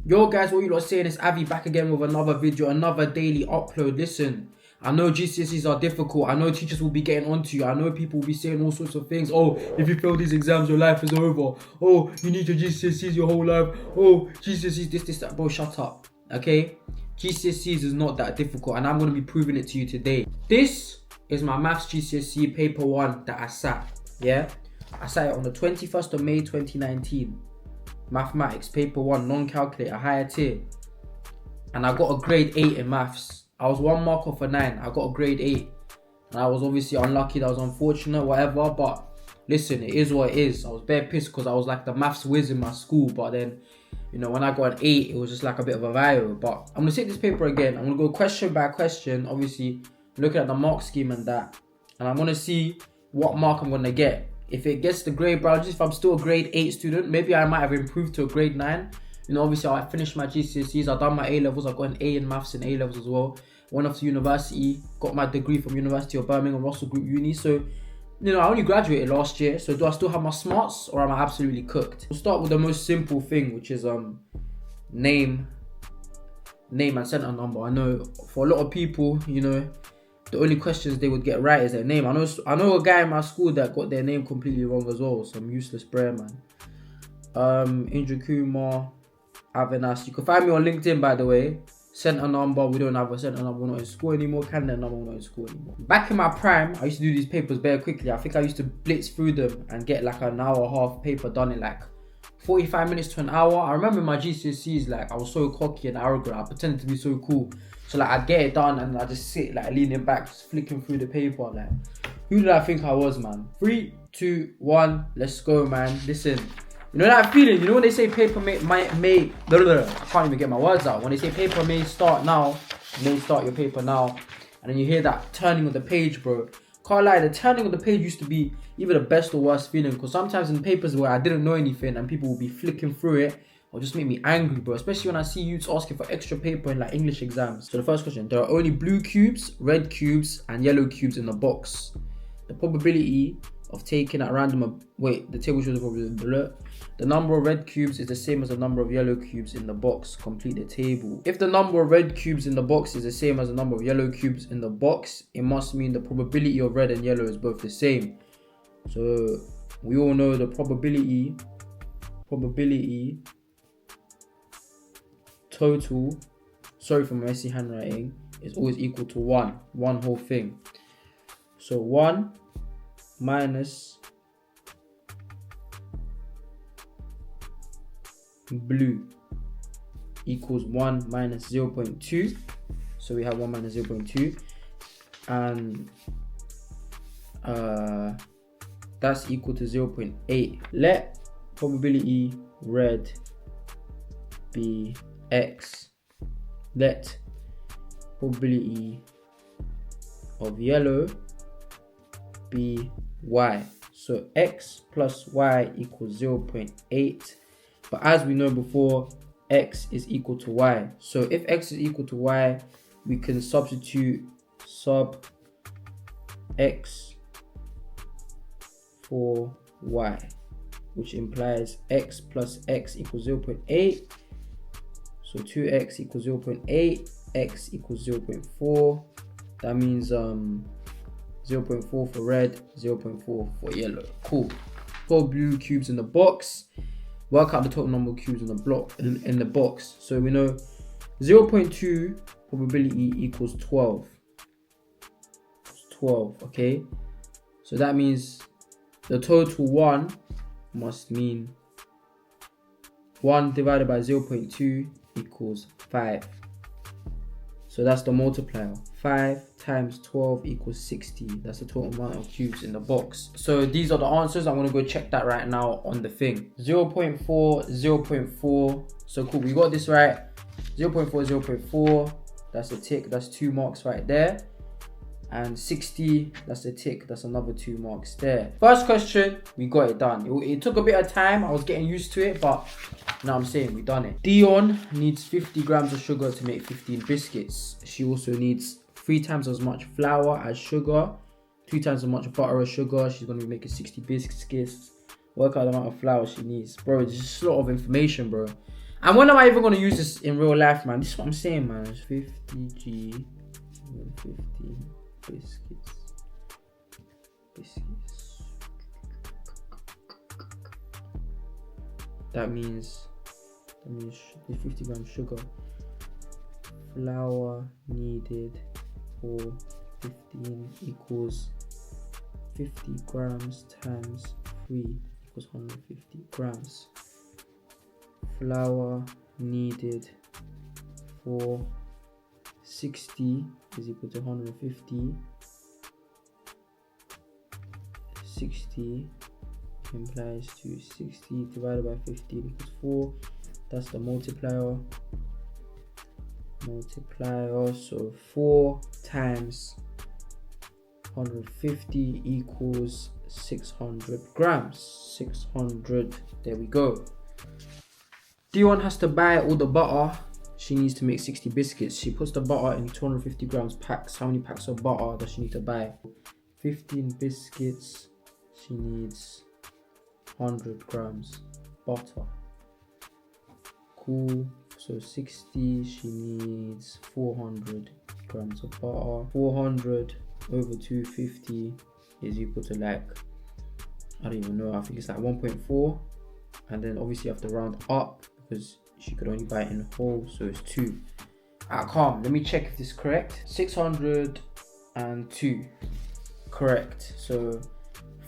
Yo guys, what you lot saying? It's Avi back again with another video, another daily upload. Listen, I know GCSEs are difficult. I know teachers will be getting onto you. I know people will be saying all sorts of things. Oh, if you fail these exams, your life is over. Oh, you need your GCSEs your whole life. Oh, GCSEs this, that. Bro, shut up. Okay? GCSEs is not that difficult, and I'm going to be proving it to you today. This is my maths GCSE paper 1 that I sat. Yeah? I sat it on the 21st of May 2019. Mathematics, paper 1, non-calculator, higher tier. And I got a grade 8 in maths. I was 1 mark off a 9. I got a grade 8. And I was obviously unlucky, that was unfortunate, whatever. But listen, it is what it is. I was bare pissed because I was like the maths whiz in my school. But then, you know, when I got an 8, it was just like a bit of a viral. But I'm going to take this paper again. I'm going to go question by question, obviously, looking at the mark scheme and that. And I'm going to see what mark I'm going to get. If it gets the grade, bro, just if I'm still a grade 8 student, maybe I might have improved to a grade 9. You know, obviously I finished my GCSEs, I've done my A-levels, I got an A in maths and A-levels as well. Went off to university, got my degree from University of Birmingham, Russell Group Uni. So, you know, I only graduated last year. So do I still have my smarts or am I absolutely cooked? We'll start with the most simple thing, which is name and center number. I know for a lot of people, you know, the only questions they would get right is their name. I know a guy in my school that got their name completely wrong as well. Some useless brain man. Indra Kumar, Avanas. You can find me on LinkedIn, by the way. Center number, we don't have a center number, we're not in school anymore. Candidate number, we're not in school anymore. Back in my prime, I used to do these papers very quickly. I think I used to blitz through them and get like an hour and a half paper done in like 45 minutes to an hour. I remember my GCSEs, like I was so cocky and arrogant. I pretended to be so cool. So like I'd get it done and I just sit like leaning back, just flicking through the paper. Like, who did I think I was, man? 3, 2, 1, let's go, man. Listen, you know that feeling? You know when they say paper may I can't even get my words out. When they say paper may start now, may start your paper now, and then you hear that turning of the page, bro. Can't lie, the turning of the page used to be either the best or worst feeling, because sometimes in papers where I didn't know anything and people would be flicking through it, or just make me angry, bro. Especially when I see youths asking for extra paper in like English exams. So the first question, there are only blue cubes, red cubes, and yellow cubes in the box. The probability of taking at random, the table shows the probability. The number of red cubes is the same as the number of yellow cubes in the box. Complete the table. If the number of red cubes in the box is the same as the number of yellow cubes in the box, it must mean the probability of red and yellow is both the same. So we all know the probability total, sorry for my messy handwriting, is always equal to 1 whole thing. So 1 minus blue equals 1 minus 0.2. So we have 1 minus 0.2, and that's equal to 0.8. Let probability red be x. Let probability of yellow be y. So x plus y equals 0.8. But as we know before, x is equal to y. So if x is equal to y, we can substitute sub x for y, which implies x plus x equals 0.8. So 2x equals 0.8, x equals 0.4. That means 0.4 for red, 0.4 for yellow. Cool. 4 blue cubes in the box. Work out the total number of cubes in the block in the box. So we know 0.2 probability equals 12. It's 12, okay? So that means the total 1 must mean 1 divided by 0.2 equals 5. So that's the multiplier. 5 times 12 equals 60. That's the total amount of cubes in the box. So these are the answers. I'm going to go check that right now on the thing. 0.4, 0.4. So cool, we got this right. 0.4, 0.4. That's a tick. That's 2 marks right there. And 60, that's a tick. That's another 2 marks there. First question, we got it done. It took a bit of time. I was getting used to it, but now I'm saying we done it. Dion needs 50 grams of sugar to make 15 biscuits. She also needs 3 times as much flour as sugar, 2 times as much butter as sugar. She's going to be making 60 biscuits. Work out the amount of flour she needs. Bro, it's just a lot of information, bro. And when am I even gonna use this in real life, man? This is what I'm saying, man. It's 50G, 15 biscuits. That means the 50 grams sugar. Flour needed for 15 equals 50 grams times 3 equals 150 grams. Flour needed for 60 is equal to 150. 60 implies to 60 divided by 15 equals 4. That's the multiplier. So 4 times 150 equals 600 grams. 600. There we go. D1 has to buy all the butter. She needs to make 60 biscuits. She puts the butter in 250 grams packs. How many packs of butter does she need to buy? 15 biscuits. She needs 100 grams butter. Cool. So 60, she needs 400 grams of butter. 400 over 250 is equal to like, I don't even know, I think it's like 1.4. And then obviously you have to round up because she could only buy it in whole, so it's 2. Calm, let me check if this is correct. 602, correct. So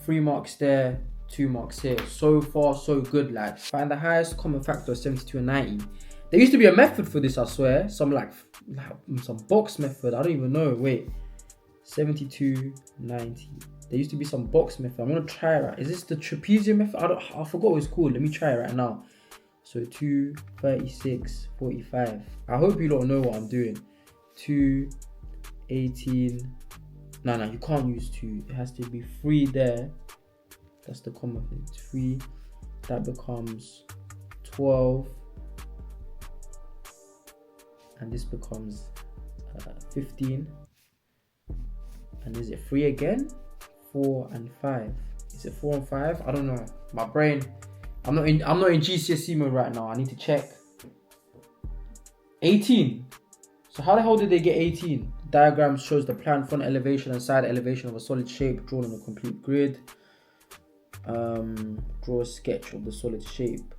3 marks there, 2 marks here. So far, so good, lads. Find the highest common factor of 72 and 90. There used to be a method for this, I swear. Some box method. I don't even know. Wait. 72, 90. There used to be some box method. I'm gonna try it right. Is this the trapezium method? I forgot what it's called. Let me try it right now. So 2, 36, 45. I hope you don't know what I'm doing. 2, 18. No, you can't use 2. It has to be 3 there. That's the common thing. 3. That becomes 12. And this becomes 15. And is it 3 again? 4 and 5. Is it 4 and 5? I don't know. My brain. I'm not in GCSE mode right now. I need to check. 18. So how the hell did they get 18? The diagram shows the plan, front elevation and side elevation of a solid shape drawn on a complete grid. Draw a sketch of the solid shape.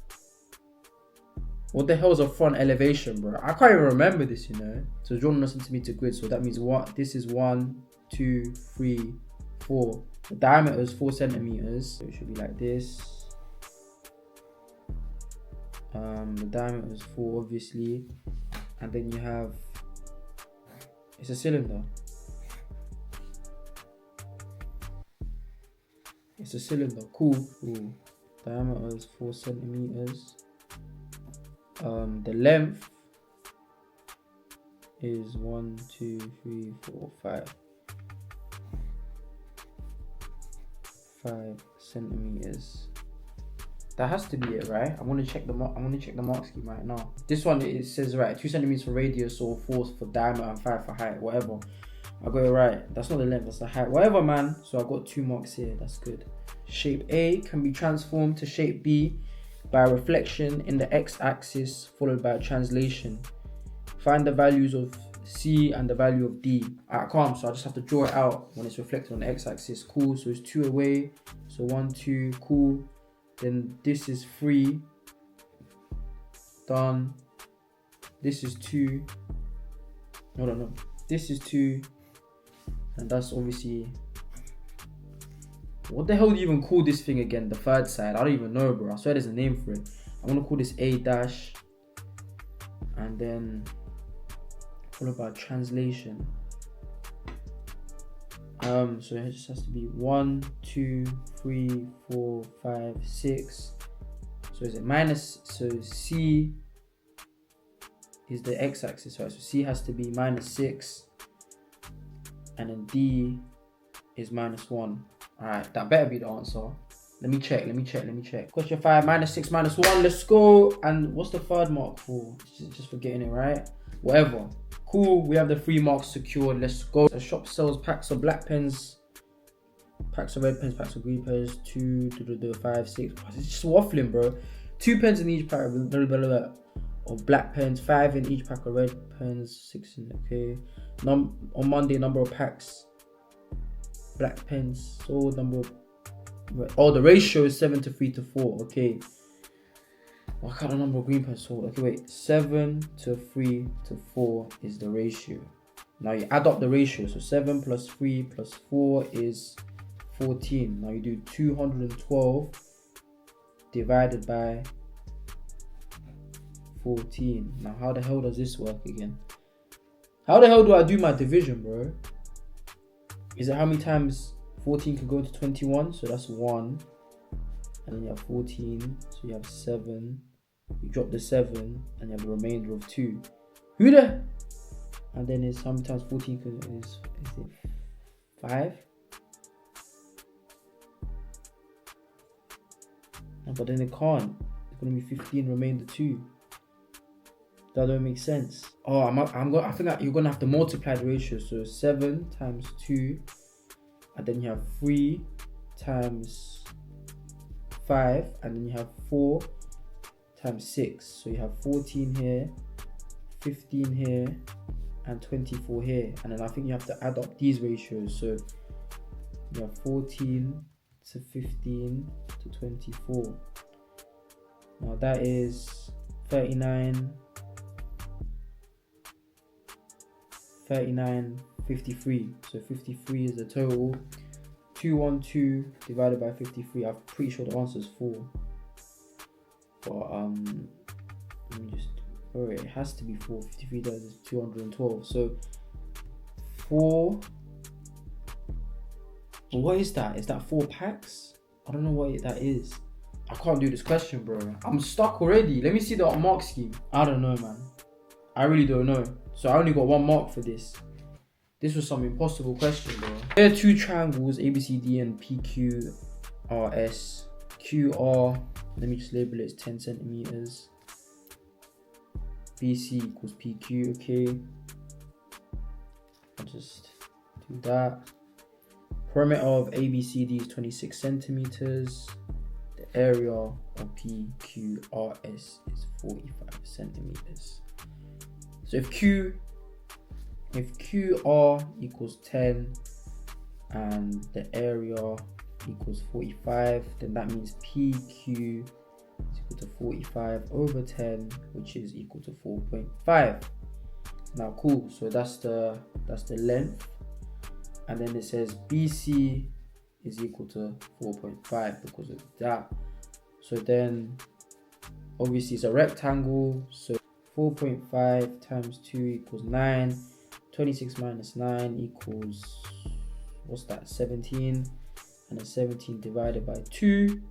What the hell is a front elevation, bro? I can't even remember this, you know. So drawn on a centimeter grid. So that means what? This is 1, 2, 3, 4. The diameter is 4 centimeters. So it should be like this. The diameter is 4, obviously. And then you have, it's a cylinder. It's a cylinder. Cool. Diameter is 4 centimeters. The length is 1, 2, 3, 4, 5. 5 centimeters. That has to be it, right? I'm gonna check the mark scheme right now. This one, it says right, 2 centimeters for radius or 4 for diameter and 5 for height, whatever. I got it right. That's not the length, that's the height. Whatever, man. So I got 2 marks here. That's good. Shape A can be transformed to shape B by a reflection in the x-axis followed by a translation. Find the values of C and the value of D. Alright, calm. So I just have to draw it out when it's reflected on the x-axis. Cool. So it's 2 away. So 1, 2. Cool. Then this is 3. Done. This is 2. No. This is 2. And that's obviously... What the hell do you even call this thing again? The third side? I don't even know, bro. I swear there's a name for it. I'm going to call this A dash. And then... followed by translation. So it just has to be 1, 2, 3, 4, 5, 6. So is it minus? So C is the x-axis, right? So C has to be -6, and then D is -1. All right, that better be the answer. Let me check. Question 5, -6, -1. Let's go. And what's the third mark for? It's just for getting it right. Whatever. Cool, we have the 3 marks secured. Let's go. The shop sells packs of black pens, packs of red pens, packs of green pens, 2, 5, 6. It's just waffling, bro. 2 pens in each pack of black pens, 5 in each pack of red pens, 6 in, okay. On Monday, number of packs, black pens, so number of, the ratio is 7 to 3 to 4, okay. What kind of number of green pens sold? Okay, wait, 7 to 3 to 4 is the ratio. Now you add up the ratio, so 7 plus 3 plus 4 is 14. Now you do 212 divided by 14. Now how the hell does this work again? How the hell do I do my division, bro? Is it how many times 14 can go to 21? So that's 1. And then you have 14, so you have 7. You drop the 7 and you have the remainder of 2. Who the? And then it's how many times 14 is it 5? No, but then it can't. It's gonna be 15 remainder 2. That don't make sense. Oh, I think you're gonna have to multiply the ratio. So 7 times 2, and then you have 3 times 5, and then you have 4 times 6. So you have 14 here, 15 here, and 24 here. And then I think you have to add up these ratios. So you have 14 to 15 to 24. Now that is 39, 53. So 53 is the total. 212 divided by 53. I'm pretty sure the answer is 4. But let me just, it has to be 4. 53 does 212. So 4. What is that? Is that 4 packs? I don't know what that is. I can't do this question, bro. I'm stuck already. Let me see the mark scheme. I don't know, man. I really don't know. So I only got 1 mark for this. This was some impossible question, bro. There are 2 triangles, ABCD and PQRS. QR, let me just label it as 10 centimeters. BC equals PQ, okay. I'll just do that. Perimeter of ABCD is 26 centimeters. The area of PQRS is 45 centimeters. So if QR equals 10 and the area equals 45, then that means PQ is equal to 45 over 10, which is equal to 4.5. Now cool, so that's the length, and then it says BC is equal to 4.5 because of that. So then obviously it's a rectangle, so 4.5 times 2 equals 9. 26 minus 9 equals, what's that, 17, and then 17 divided by 2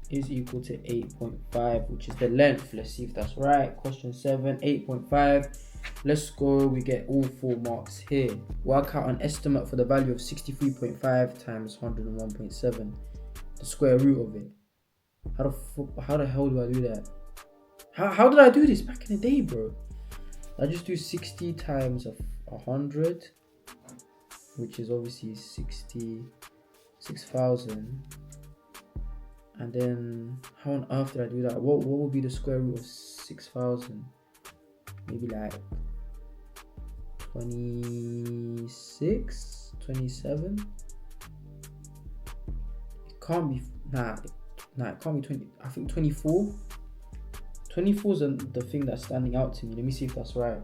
is equal to 8.5, which is the length. Let's see if that's right. Question 7, 8.5. Let's go, we get all 4 marks here. Work out an estimate for the value of 63.5 times 101.7, the square root of it. How the hell do I do that? How did I do this back in the day, bro? I just do 60 times 100, which is obviously 66,000. And then how on earth did I do that? What would be the square root of 6,000? Maybe like 26, 27. It can't be, nah, it can't be 20. I think 24. 24 is the thing that's standing out to me. Let me see if that's right.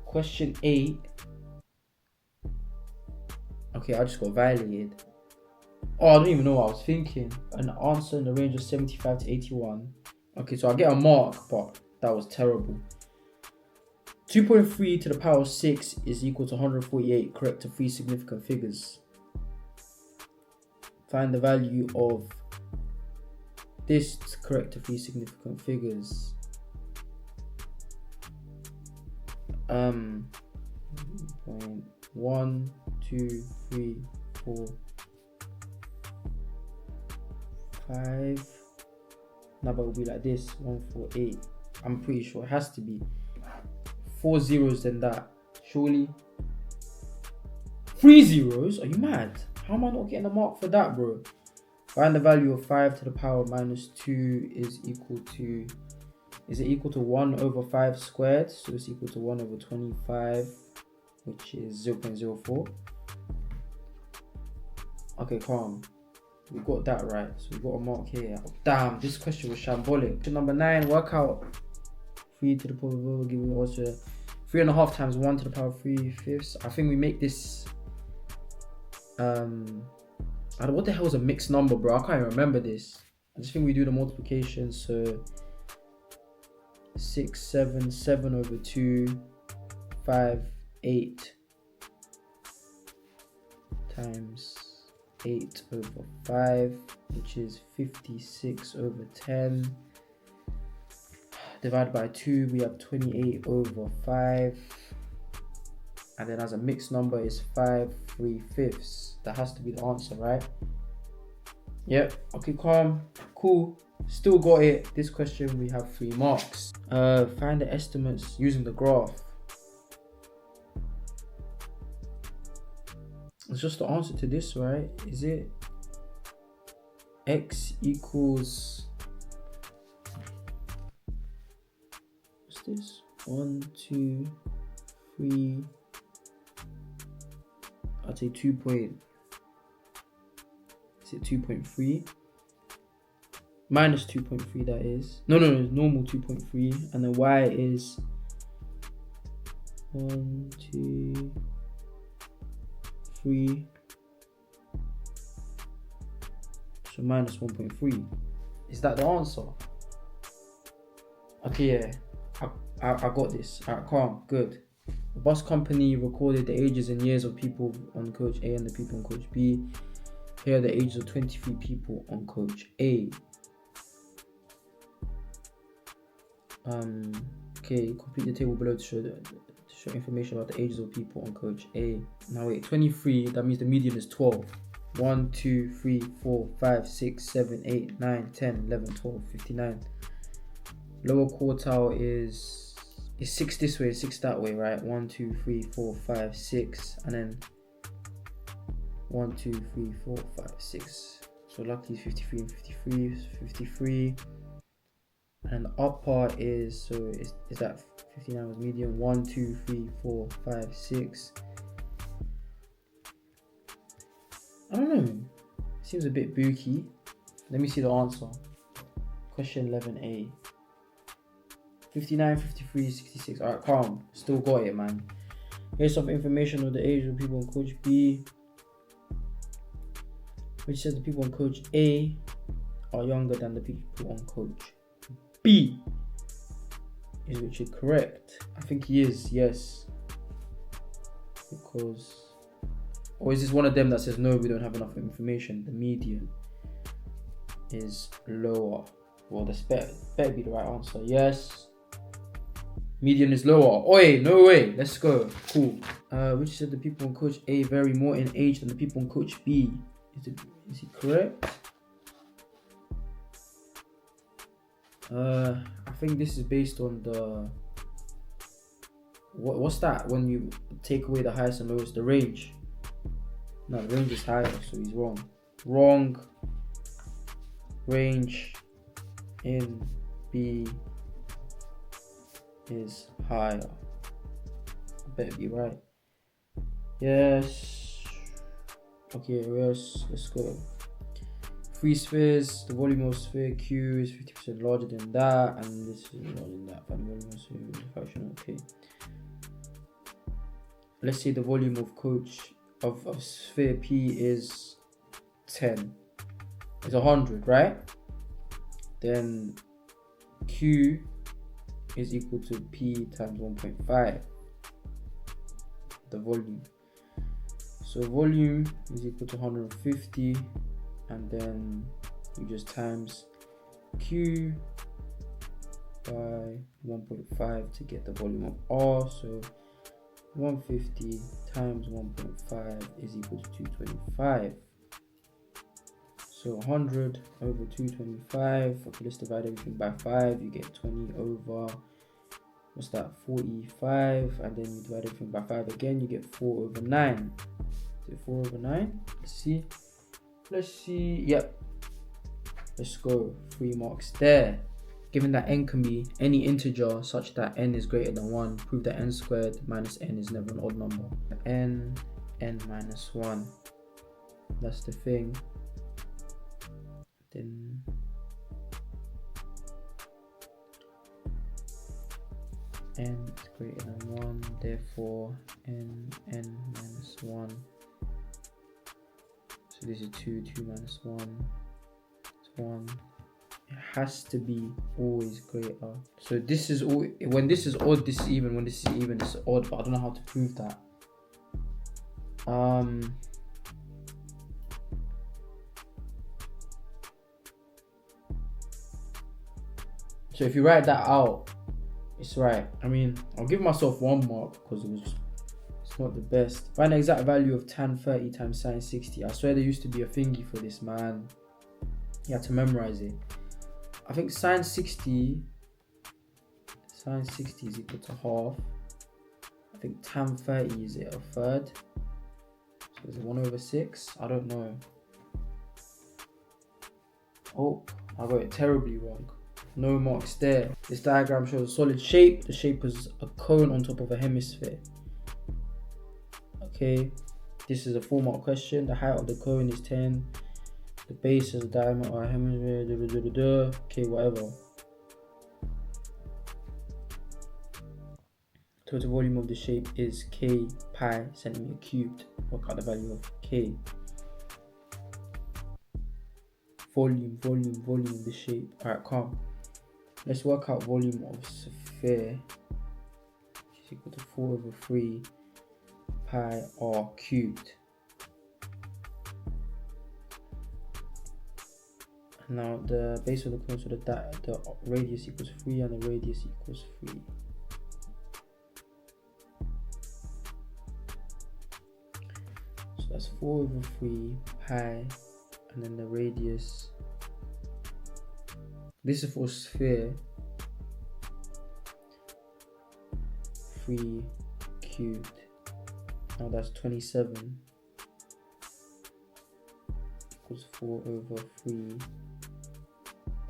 Question 8. Okay, I just got violated. Oh, I don't even know what I was thinking. An answer in the range of 75 to 81. Okay, so I get a mark, but that was terrible. 2.3 to the power of 6 is equal to 148. Correct to 3 significant figures. Find the value of this to correct to 3 significant figures. 1, 2, 3, 4, 5. Now, but it will be like this: 1, 4, 8. I'm pretty sure it has to be 4 zeros than that. Surely 3 zeros? Are you mad? How am I not getting a mark for that, bro? Find the value of 5 to the power minus 2 is it equal to 1 over 5 squared? So it's equal to 1 over 25, which is 0.04. Okay, calm. We got that right. So we got a mark here. Oh, damn, this question was shambolic. Question number 9, work out 3 to the power of, give me also 3.5 times 1 to the power of 3/5. I think we make this, what the hell is a mixed number, bro? I can't even remember this. I just think we do the multiplication. So 6, 7, 7 over 2, 5, 8 times 8 over 5, which is 56 over 10. Divided by 2, we have 28 over 5. And then as a mixed number is 5/3. That has to be the answer, right? Yep. Okay, calm. Cool. Still got it. This question we have 3 marks. Find the estimates using the graph. It's just the answer to this, right? Is it x equals, what's this? 1, 2, 3. I'd say 2 point. Is it 2.3? Minus 2.3, that is. No, normal 2.3. And then y is 1, 2, 3. So minus 1.3. Is that the answer? Okay, yeah. I got this. Alright, calm. Good. The bus company recorded the ages and years of people on coach A and the people on coach B. Here are the ages of 23 people on coach A. Okay, complete the table below to show information about the ages of people on coach A. Now wait, 23, that means the median is 12. 1, 2, 3, 4, 5, 6, 7, 8, 9, 10, 11, 12, 59. Lower quartile is 6 this way, 6 that way, right? 1, 2, 3, 4, 5, 6, and then 1, 2, 3, 4, 5, 6. So luckily it's 53 and 53. And the upper is, so is that 59 was median? 1, 2, 3, 4, 5, 6. I don't know. Seems a bit booky. Let me see the answer. Question 11A. 59, 53, 66. Alright, calm. Still got it, man. Here's some information of the age of people on coach B, which says the people on coach A are younger than the people on coach B. Is Richard correct? I think he is, yes. Because, or is this one of them that says no, we don't have enough information? The median is lower. Well, this better be the right answer. Yes. Median is lower. Oi, no way. Let's go. Cool. Which said the people on coach A vary more in age than the people on coach B. Is he correct? I think this is based on the what's that when you take away the highest and lowest? The range. No, the range is higher, so he's wrong. Wrong. Range in B is higher. I better be right. Yes. Okay, yes, let's go. 3 spheres, the volume of sphere Q is 50% larger than that, and this is larger than that. Find the volume of sphere is a fraction. Okay. Let's say the volume of coach of sphere P is 10. It's 100, right? Then Q is equal to P times 1.5. The volume. So volume is equal to 150, and then you just times Q by 1.5 to get the volume of R. So 150 times 1.5 is equal to 225. So 100 over 225. Okay, let's divide everything by 5. You get 20 over, what's that, 45. And then you divide everything by 5 again. You get 4 over 9. Is it 4 over 9? Let's see. Yep. Let's go. 3 marks there. Given that n can be any integer such that n is greater than 1, prove that n squared minus n is never an odd number. n minus 1. That's the thing. Then n is greater than 1, therefore n minus 1. So this is 2 minus 1 is 1. It has to be always greater. So this is all, when this is odd, this is even. When this is even, this is odd, but I don't know how to prove that. So if you write that out, it's right. I mean, I'll give myself 1 mark because it's not the best. Find the exact value of tan 30 times sine 60. I swear there used to be a thingy for this, man. You had to memorize it. I think sine 60 is equal to half. I think tan 30 is it a third. So is it 1 over 6? I don't know. Oh, I got it terribly wrong. No marks there. This diagram shows a solid shape. The shape is a cone on top of a hemisphere. Okay, this is a 4 mark question. The height of the cone is 10. The base is a diameter of a hemisphere. Okay, whatever. Total volume of the shape is k pi centimeter cubed. Work out the value of k. Volume of the shape. Alright, calm. Let's work out volume of sphere, which is equal to 4 over 3 pi r cubed. Now the base of the cone, so the radius equals 3 and the radius equals 3. So that's 4 over 3 pi, and then the radius. This is for sphere. 3 cubed. Now that's 27 equals 4 over 3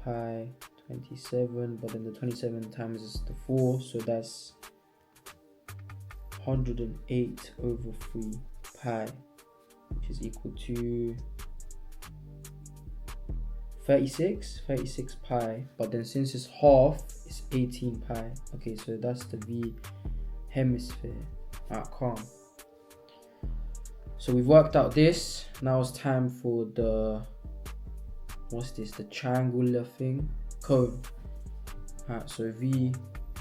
pi 27, but then the 27 times the 4, so that's 108 over 3 pi, which is equal to 36 pi, but then since it's half, it's 18 pi. Okay, so that's the V hemisphere. Alright, calm. So we've worked out this. Now it's time for the, what's this, the triangular thing, cone. Alright, so V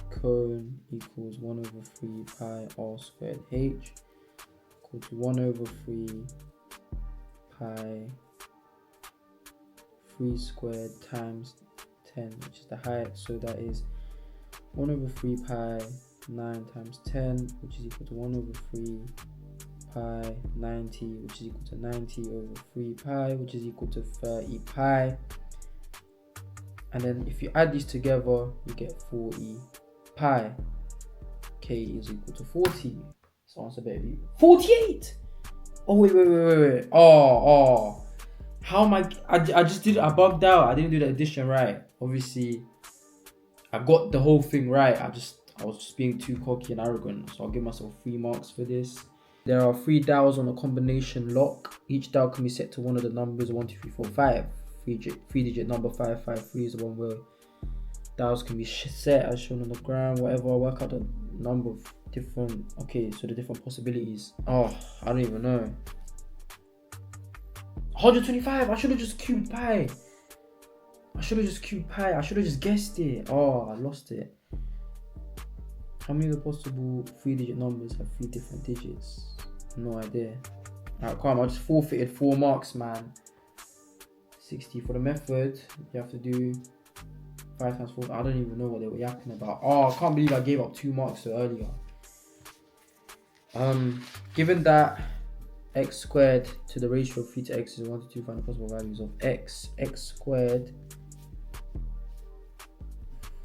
cone equals 1 over 3 pi r squared h equal to 1 over 3 pi 3 squared times 10, which is the height. So that is 1 over 3 pi 9 times 10, which is equal to 1 over 3 pi 90, which is equal to 90 over 3 pi, which is equal to 30 pi. And then if you add these together, you get 40 pi. K is equal to 40. So answer baby 48. Oh wait. Oh. How am I just did it, I bugged out. I didn't do the addition right. Obviously, I got the whole thing right. I was just being too cocky and arrogant. So I'll give myself 3 marks for this. There are 3 dials on a combination lock. Each dial can be set to one of the numbers 1, 2, 3, 4, 5. 3-digit number 553 is the one where dials can be set as shown on the ground. Whatever, work out the number of different. Okay, so the different possibilities. Oh, I don't even know. 125. I should have just cubed pi. I should have just guessed it. Oh, I lost it. How many of the possible 3-digit numbers have 3 different digits? No idea. Alright, calm. I just forfeited 4 marks, man. 60 for the method. You have to do 5 times 4. I don't even know what they were yapping about. Oh, I can't believe I gave up 2 marks so earlier. Given that x squared to the ratio of 3 to x is 1 to 2, find the possible values of x. X squared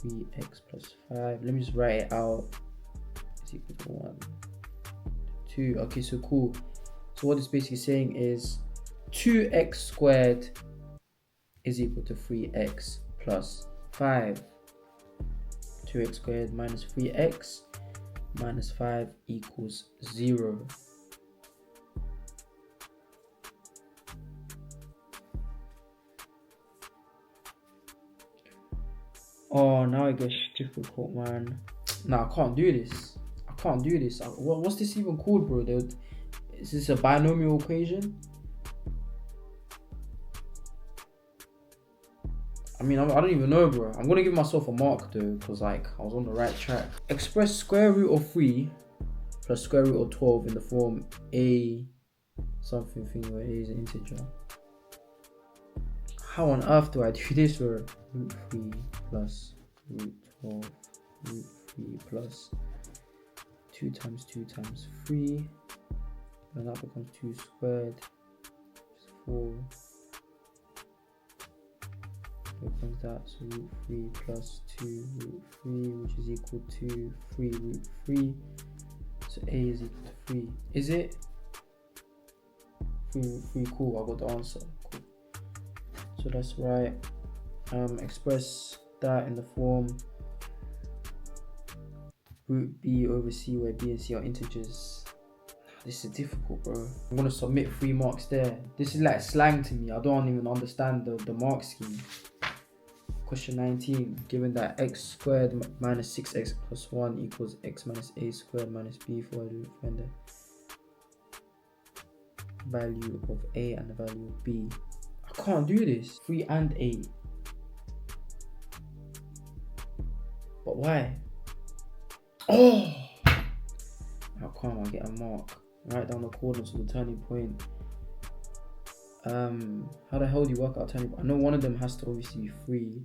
3x plus 5. Let me just write it out. It's equal to 1, 2. Okay, so cool. So what it's basically saying is 2x squared is equal to 3x plus 5. 2x squared minus 3x minus 5 equals 0. Oh, now it gets difficult, man. Nah, I can't do this. I can't do this. What's this even called, bro? Is this a binomial equation? I mean, I don't even know, bro. I'm gonna give myself a mark though, because like I was on the right track. Express square root of 3 plus square root of 12 in the form a something thing where a is an integer. How on earth do I do this, bro? Root 3 plus root 12 root 3 plus 2 times 2 times 3, and that becomes 2 squared, which is 4. Becomes that, so root 3 plus 2 root 3, which is equal to 3 root 3. So a is equal to 3. Is it? 3 root 3, cool, I got the answer. Cool. So that's right. Express that in the form root b over c, where b and c are integers. This is difficult, bro. I'm gonna submit 3 marks there. This is like slang to me. I don't even understand the mark scheme. Question 19. Given that x squared minus 6x plus 1 equals x minus a squared minus b, find the value of a and the value of b. I can't do this. 3 and 8. But why? Oh! How come I get a mark? Write down the coordinates of the turning point. How the hell do you work out turning point? I know one of them has to obviously be 3.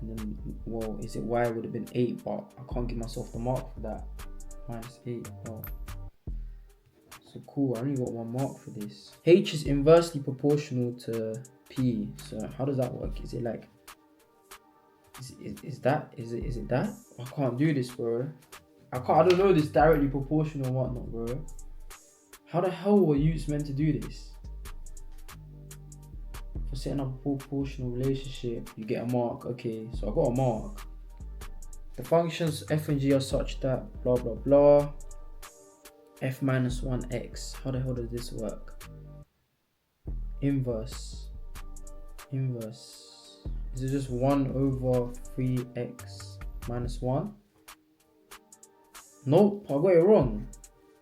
And then, well, is it y would have been 8, but I can't give myself the mark for that. Minus 8. Well, so cool, I only got 1 mark for this. H is inversely proportional to P. So how does that work? Is it like, is it that? I can't do this, bro. I don't know this directly proportional and whatnot, bro. How the hell were you meant to do this? For setting up a proportional relationship, you get a mark. Okay, so I got a mark. The functions f and g are such that blah blah blah. F minus 1x. How the hell does this work? Inverse. Is it just 1 over 3x minus 1? Nope, I got it wrong.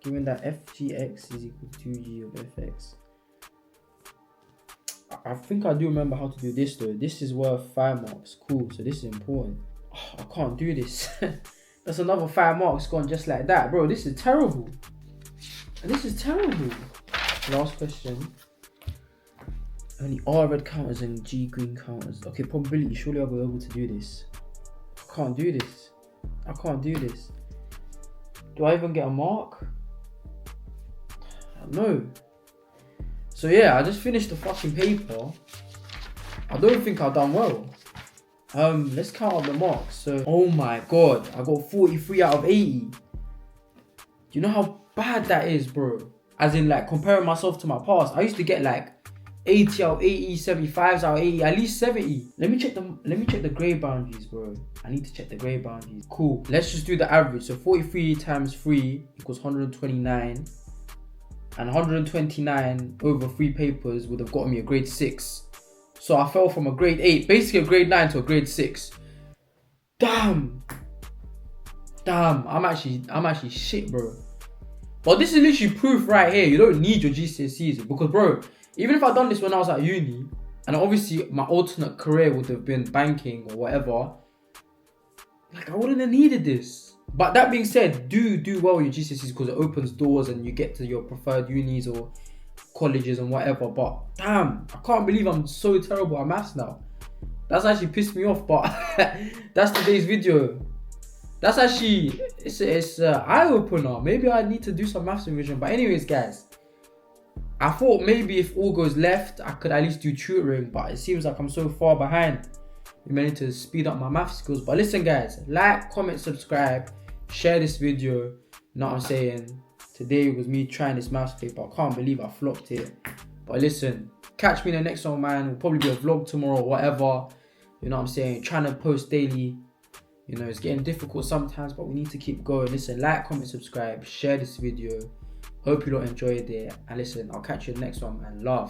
Given that fgx is equal to 2g of fx. I think I do remember how to do this though. This is worth 5 marks. Cool, so this is important. Oh, I can't do this. That's another 5 marks gone just like that. Bro, this is terrible. This is terrible. Last question. Only R red counters and G green counters. Okay, probability. Surely I'll be able to do this. I can't do this. Do I even get a mark? No. So yeah, I just finished the fucking paper. I don't think I've done well. Let's count up the marks. So, oh my god, I got 43 out of 80. Do you know how bad that is, bro? As in, like, comparing myself to my past, I used to get like 80 out of 80, 75s out of 80, at least 70. Let me check the grade boundaries, bro. I need to check the grade boundaries. Cool. Let's just do the average. So 43 times 3 equals 129. And 129 over 3 papers would have gotten me a grade 6. So I fell from a grade 8, basically a grade 9 to a grade 6. Damn, I'm actually shit, bro. But this is literally proof right here. You don't need your GCSEs, because, bro, even if I'd done this when I was at uni, and obviously my alternate career would have been banking or whatever, like, I wouldn't have needed this. But that being said, do well with your GCSEs, because it opens doors and you get to your preferred unis or colleges and whatever. But damn, I can't believe I'm so terrible at maths now. That's actually pissed me off, but that's today's video. That's actually, it's an eye-opener. Maybe I need to do some maths revision. But anyways, guys, I thought maybe if all goes left, I could at least do tutoring, but it seems like I'm so far behind. We may need to speed up my math skills. But listen, guys, like, comment, subscribe, share this video. You know what I'm saying? Today was me trying this maths paper. I can't believe I flopped it. But listen, catch me in the next one, man. Will probably be a vlog tomorrow or whatever. You know what I'm saying? Trying to post daily. You know, it's getting difficult sometimes, but we need to keep going. Listen, like, comment, subscribe, share this video. Hope you lot enjoyed it. And listen, I'll catch you in the next one, man. Love.